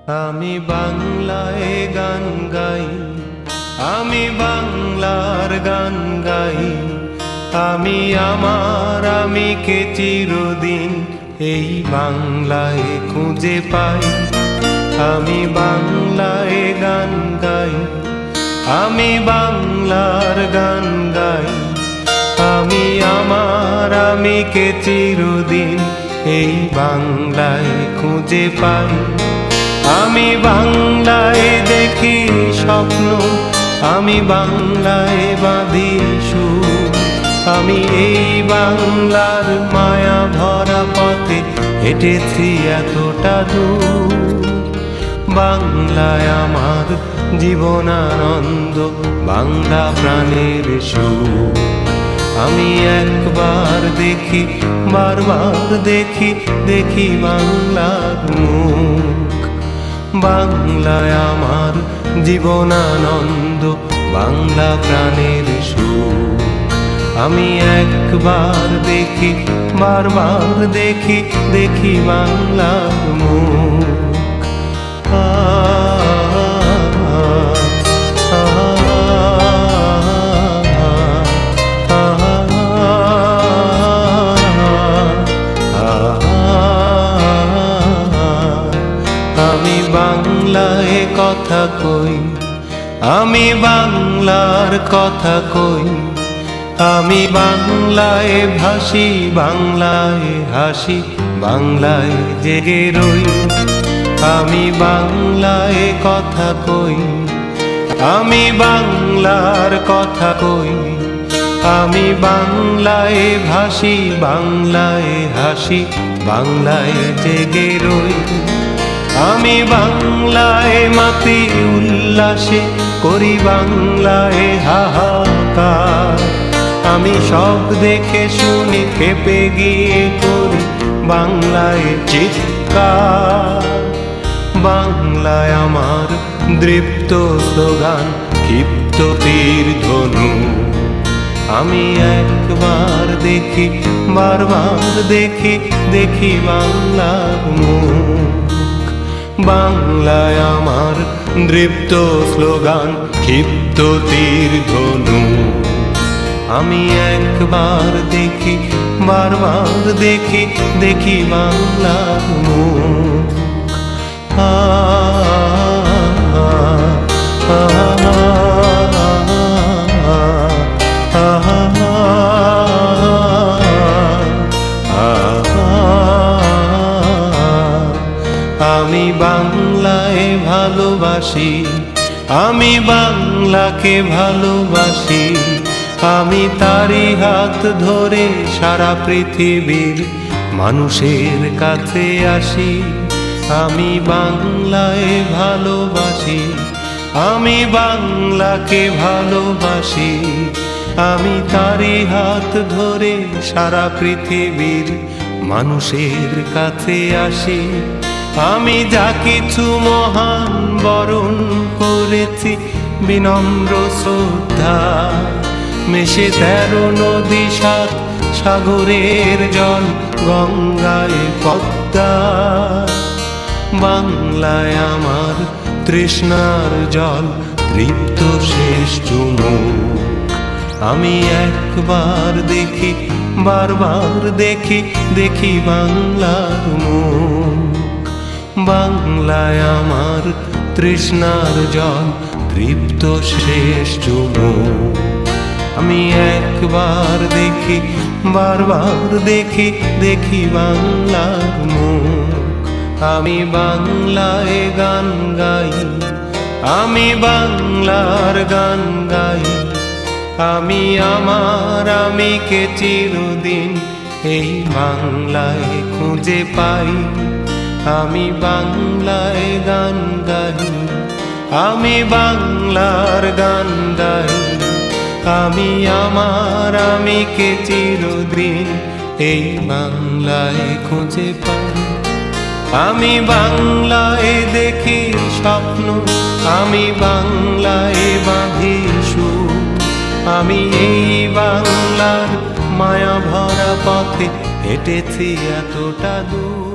আমি বাংলায় গান গাই, আমি বাংলার গান গাই। আমি আমার আমিকে চিরদিন এই বাংলায় খুঁজে পাই। আমি বাংলায় গান গাই, আমি বাংলার গান গাই। আমি আমার আমিকে চিরদিন এই বাংলায় খুঁজে পাই। আমি বাংলায় দেখি স্বপ্ন, আমি বাংলায় বাঁধি সুর। আমি এই বাংলার মায়া ভরা পথে হেঁটেছি এতটা দূর। বাংলায় আমার জীবনানন্দ, বাংলা প্রাণের সুর। আমি একবার দেখি, বারবার দেখি, দেখি বাংলার মুখ। বাংলায় আমার জীবনানন্দ, বাংলা প্রাণের সুর। আমি একবার দেখি, বারবার দেখি, দেখি বাংলার মুখ। আমি বাংলায় কথা কই, আমি বাংলার কথা কই। আমি বাংলায় ভাসি, বাংলায় হাসি, বাংলায় জেগে রই। আমি বাংলায় কথা কই, আমি বাংলার কথা কই। আমি বাংলায় ভাসি, বাংলায় হাসি, বাংলায় জেগে রই। আমি বাংলায় মাতি উল্লাসে, করি বাংলায় হাহাকার। আমি সব দেখে শুনে খেপে গিয়ে করি বাংলায় চিৎকার। বাংলায় আমার দৃপ্ত স্লোগান, ক্ষিপ্ত তীর ধনু। আমি একবার দেখি, বারবার দেখি, দেখি বাংলার মুখ। বাংলায় আমার দৃপ্ত স্লোগান, ক্ষিপ্ত তীর ধনু। আমি একবার দেখি, বারবার দেখি, দেখি বাংলার মুখ। আমি বাংলায় ভালোবাসি, আমি বাংলাকে ভালোবাসি। আমি তারি হাত ধরে সারা পৃথিবীর মানুষের কাছে আসি। আমি বাংলায় ভালোবাসি, আমি বাংলাকে ভালোবাসি। আমি তারি হাত ধরে সারা পৃথিবীর মানুষের কাছে আসি। আমি যা কিছু মহান বরণ করেছি বিনম্র শ্রদ্ধা। মেশে 13 নদী 7 সাগরের জল, গঙ্গায় পদ্মা। বাংলায় আমার তৃষ্ণার জল, তৃপ্ত শেষ চুমুক। আমি একবার দেখি, বারবার দেখি, দেখি বাংলার মুখ। বাংলায় আমার তৃষ্ণার জল, তৃপ্ত শেষ চুমুক। আমি একবার দেখি, বারবার দেখি, দেখি বাংলার মুখ। আমি বাংলায় গান গাই, আমি বাংলার গান গাই। আমি আমার আমিকে চিরদিন এই বাংলায় খুঁজে পাই। আমি বাংলায় গান গাই, আমি বাংলার গান গাই। আমি আমার আমিকে চিরদিন এই বাংলায় খুঁজে পাই। আমি বাংলায় দেখি স্বপ্ন, আমি বাংলায় বাঁধি সুর। আমি এই বাংলার মায়া ভরা পথে হেঁটেছি এতটা দূর।